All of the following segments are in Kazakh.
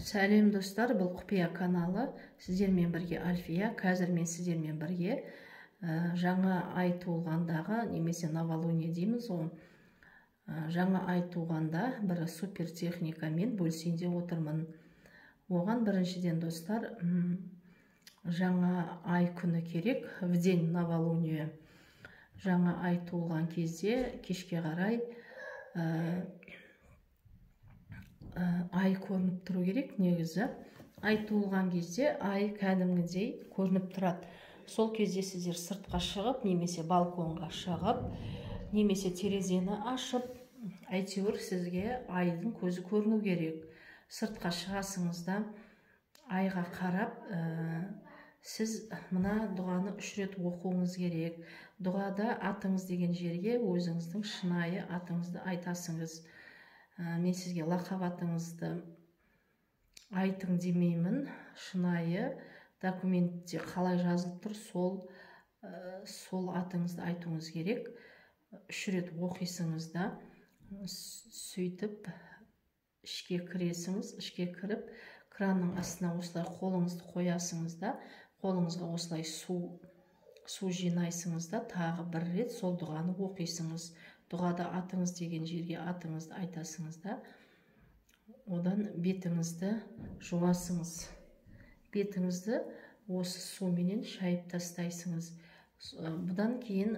Сәлем достар, бұл құпия каналы. Сіздермен бірге Альфия. Қазір мен сіздермен бірге жаңа ай туылғандағы, немесе новолуние дейміз ғой. Жаңа ай туғанда бір супер техникамен бөлісейін деп отырмын. Оған біріншіден достар, жаңа ай күні керек, в день новолуния. Жаңа ай туылған кезде кешке қарай ай көрініп тұру керек. Негізі ай туылған кезде ай кәдімгідей көрініп тұрады. Сол кезде сіздер сыртқа шығып, немесе балконға шығып, немесе терезені ашып, әйтеуір сізге айдың көзі көріну керек. Сыртқа шығасыңыз да айға қарап, сіз мына дұғаны 3 рет оқуыңыз керек. Дұғада атыңыз деген жерге өзіңіздің шынайы атыңызды айтасыңыз. Мен сізге лақап атыңызды айтың демеймін. Шынайы документте қалай жазылып тұр, сол атыңызды айтуыңыз керек. 3 рет оқисыңыз да, сөйтіп ішке кіресіңіз. Ішке кіріп, кранның астына осылай қолыңызды қоясыңыз да, қолыңызға осылай су жинайсыңыз да, тағы 1 рет сол дұғаны оқисыңыз. Дұғада атыңыз деген жерге атыңызды айтасыңыз да, одан бетіңізді жуасыңыз. Бетіңізді осы суменен шайып тастайсыңыз. Бұдан кейін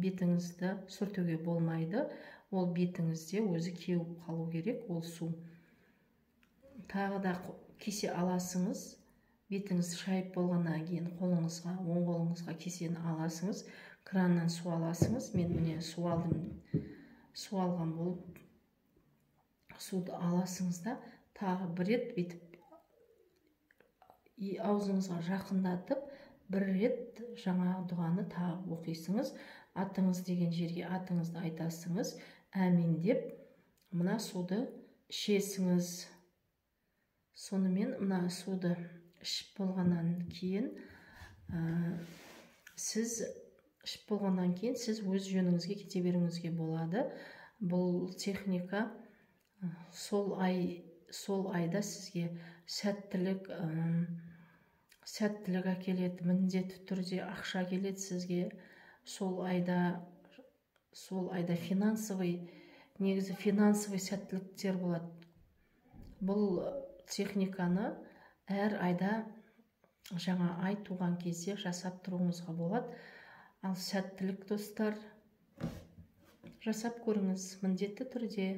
бетіңізді сүртуге болмайды. Ол бетіңізде өзі кеуіп қалу керек, ол су. Тағы да кесе аласыңыз. Бетіңіз шайып болғаннан кейін қолыңызға, оң қолыңызға кесені аласыңыз. Краннан су аласыңыз. Мен міне су алдым. Су алған болып, суды аласыңыз да, тағы 1 рет бетіп, аузыңызға жақындатып, 1 рет жаңа дұғаны тағы оқисыңыз. Атыңыз деген жерге атыңызды айтасыңыз. Әмин деп, мына суды ішесіңіз. Сонымен мына суды ішіп болғаннан кейін, сіз өз жөніңізге кете беруіңізге болады. Бұл техника сол айда сізге сәттілік әкеледі, міндетті түрде ақша келеді сізге. Сол айда негізі финансовый сәттіліктер болады. Бұл техниканы әр айда жаңа ай туған кезде жасап тұруыңызға болады. Ал сәттілік достар, жасап көріңіз, міндетті түрде.